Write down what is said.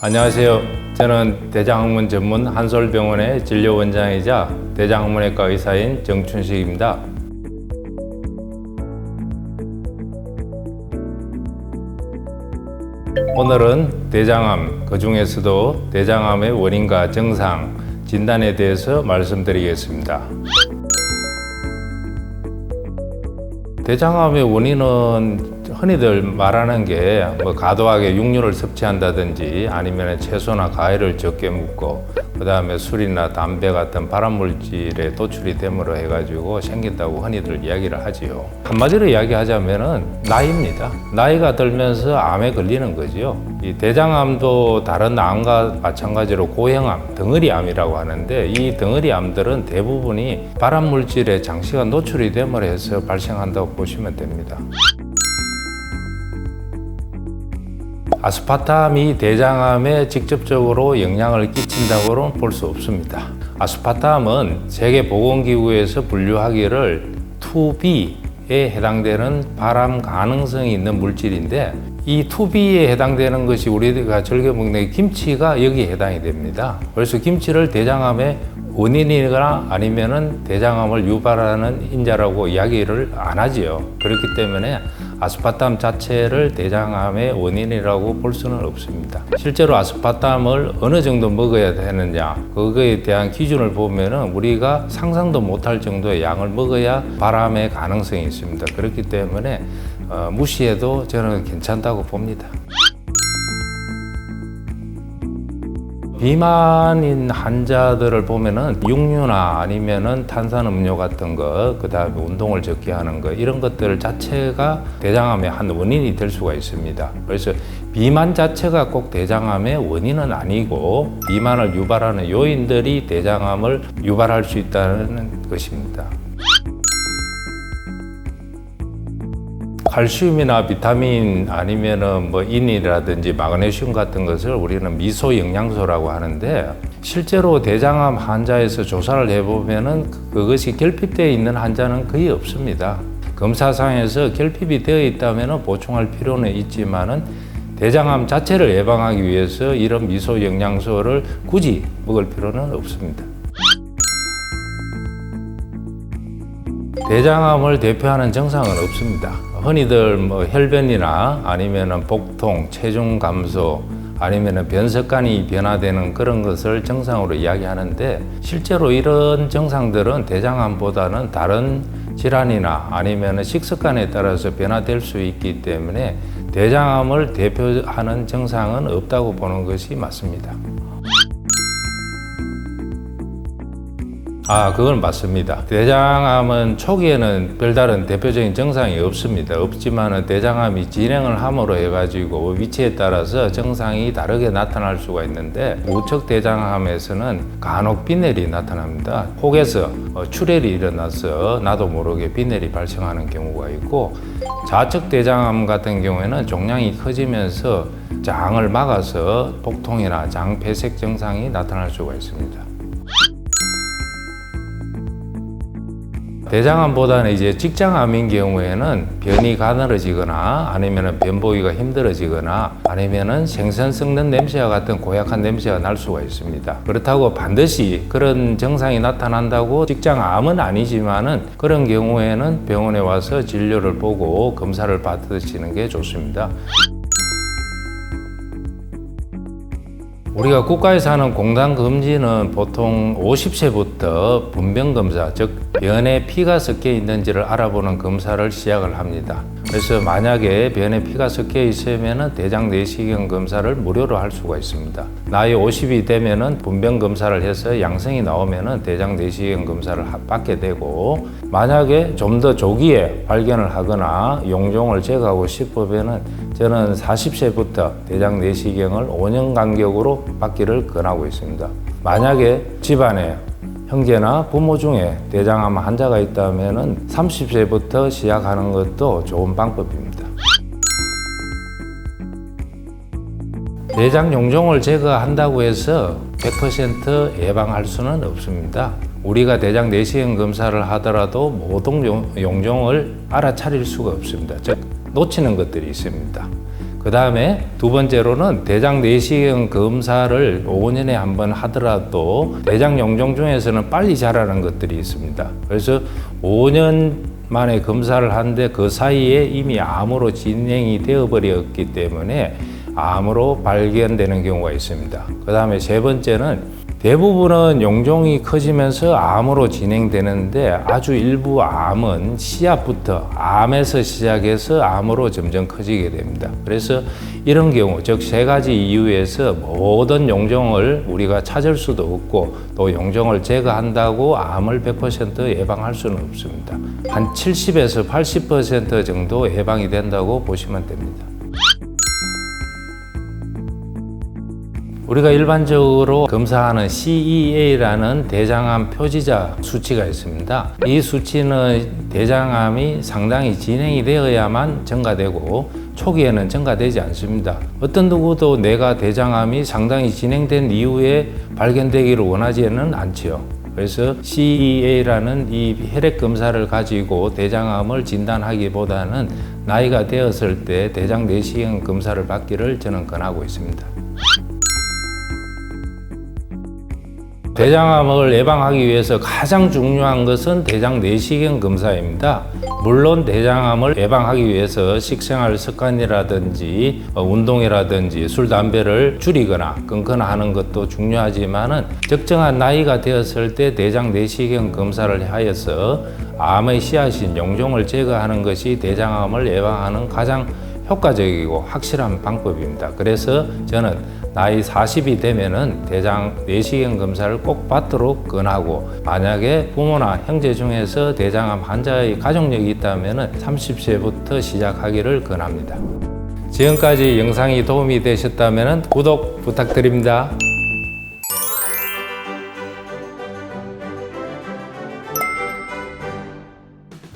안녕하세요. 저는 대장학문 전문 한솔병원의 진료원장이자 대장학문외과 의사인 정춘식입니다. 오늘은 대장암, 그 중에서도 대장암의 원인과 증상, 진단에 대해서 말씀드리겠습니다. 대장암의 원인은 흔히들 말하는 게 과도하게 육류를 섭취한다든지 아니면 채소나 과일을 적게 먹고 그 다음에 술이나 담배 같은 발암물질에 도출이 됨으로 해가지고 생긴다고 흔히들 이야기를 하지요. 한마디로 이야기하자면은 나이입니다. 나이가 들면서 암에 걸리는 거지요. 이 대장암도 다른 암과 마찬가지로 고형암, 덩어리암이라고 하는데 이 덩어리암들은 대부분이 발암물질에 장시간 노출이 됨으로 해서 발생한다고 보시면 됩니다. 아스파탐이 대장암에 직접적으로 영향을 끼친다고는 볼 수 없습니다. 아스파탐은 세계보건기구에서 분류하기를 2B에 해당되는 발암 가능성이 있는 물질인데 이 2B에 해당되는 것이 우리가 즐겨 먹는 김치가 여기에 해당이 됩니다. 그래서 김치를 대장암의 원인이거나 아니면은 대장암을 유발하는 인자라고 이야기를 안 하지요. 그렇기 때문에 아스파탐 자체를 대장암의 원인이라고 볼 수는 없습니다. 실제로 아스파탐을 어느 정도 먹어야 되느냐, 그거에 대한 기준을 보면은 우리가 상상도 못할 정도의 양을 먹어야 발암의 가능성이 있습니다. 그렇기 때문에 무시해도 저는 괜찮다고 봅니다. 비만인 환자들을 보면은 육류나 아니면은 탄산음료 같은 거, 그 다음에 운동을 적게 하는 거, 이런 것들 자체가 대장암의 한 원인이 될 수가 있습니다. 그래서 비만 자체가 꼭 대장암의 원인은 아니고 비만을 유발하는 요인들이 대장암을 유발할 수 있다는 것입니다. 칼슘이나 비타민 아니면은 인이라든지 마그네슘 같은 것을 우리는 미소 영양소라고 하는데 실제로 대장암 환자에서 조사를 해보면은 그것이 결핍되어 있는 환자는 거의 없습니다. 검사상에서 결핍이 되어 있다면은 보충할 필요는 있지만은 대장암 자체를 예방하기 위해서 이런 미소 영양소를 굳이 먹을 필요는 없습니다. 대장암을 대표하는 증상은 없습니다. 흔히들 혈변이나 아니면은 복통, 체중 감소, 아니면은 변색관이 변화되는 그런 것을 증상으로 이야기하는데 실제로 이런 증상들은 대장암보다는 다른 질환이나 아니면은 식습관에 따라서 변화될 수 있기 때문에 대장암을 대표하는 증상은 없다고 보는 것이 맞습니다. 그건 맞습니다. 대장암은 초기에는 별다른 대표적인 증상이 없습니다. 없지만은 대장암이 진행을 함으로 해가지고 위치에 따라서 증상이 다르게 나타날 수가 있는데 우측 대장암에서는 간혹 비늘이 나타납니다. 혹에서 출혈이 일어나서 나도 모르게 비늘이 발생하는 경우가 있고 좌측 대장암 같은 경우에는 종양이 커지면서 장을 막아서 복통이나 장 폐색 증상이 나타날 수가 있습니다. 대장암보다는 이제 직장암인 경우에는 변이 가늘어지거나 아니면은 변 보기가 힘들어지거나 아니면은 생선 썩는 냄새와 같은 고약한 냄새가 날 수가 있습니다. 그렇다고 반드시 그런 증상이 나타난다고 직장암은 아니지만은 그런 경우에는 병원에 와서 진료를 보고 검사를 받으시는 게 좋습니다. 우리가 국가에서 하는 공단검진은 보통 50세부터 분변검사, 즉 변에 피가 섞여 있는지를 알아보는 검사를 시작을 합니다. 그래서 만약에 변에 피가 섞여 있으면 대장 내시경 검사를 무료로 할 수가 있습니다. 나이 50이 되면은 분변 검사를 해서 양성이 나오면은 대장 내시경 검사를 받게 되고 만약에 좀 더 조기에 발견을 하거나 용종을 제거하고 싶으면은 저는 40세부터 대장 내시경을 5년 간격으로 받기를 권하고 있습니다. 만약에 집안에 형제나 부모 중에 대장암 환자가 있다면 30세부터 시작하는 것도 좋은 방법입니다. 대장 용종을 제거한다고 해서 100% 예방할 수는 없습니다. 우리가 대장 내시경 검사를 하더라도 모든 용종을 알아차릴 수가 없습니다. 즉 놓치는 것들이 있습니다. 그 다음에 두 번째로는 대장 내시경 검사를 5년에 한 번 하더라도 대장 용종 중에서는 빨리 자라는 것들이 있습니다. 그래서 5년 만에 검사를 하는데 그 사이에 이미 암으로 진행이 되어버렸기 때문에 암으로 발견되는 경우가 있습니다. 그 다음에 세 번째는 대부분은 용종이 커지면서 암으로 진행되는데 아주 일부 암은 씨앗부터 암에서 시작해서 암으로 점점 커지게 됩니다. 그래서 이런 경우, 즉 세 가지 이유에서 모든 용종을 우리가 찾을 수도 없고 또 용종을 제거한다고 암을 100% 예방할 수는 없습니다. 한 70에서 80% 정도 예방이 된다고 보시면 됩니다. 우리가 일반적으로 검사하는 CEA라는 대장암 표지자 수치가 있습니다. 이 수치는 대장암이 상당히 진행이 되어야만 증가되고 초기에는 증가되지 않습니다. 어떤 누구도 내가 대장암이 상당히 진행된 이후에 발견되기를 원하지는 않지요. 그래서 CEA라는 이 혈액 검사를 가지고 대장암을 진단하기보다는 나이가 되었을 때 대장 내시경 검사를 받기를 저는 권하고 있습니다. 대장암을 예방하기 위해서 가장 중요한 것은 대장 내시경 검사입니다. 물론 대장암을 예방하기 위해서 식생활 습관이라든지 운동이라든지 술, 담배를 줄이거나 끊거나 하는 것도 중요하지만은 적정한 나이가 되었을 때 대장 내시경 검사를 하여서 암의 씨앗인 용종을 제거하는 것이 대장암을 예방하는 가장 효과적이고 확실한 방법입니다. 그래서 저는 나이 40이 되면은 대장 내시경 검사를 꼭 받도록 권하고, 만약에 부모나 형제 중에서 대장암 환자의 가족력이 있다면은 30세부터 시작하기를 권합니다. 지금까지 영상이 도움이 되셨다면 구독 부탁드립니다.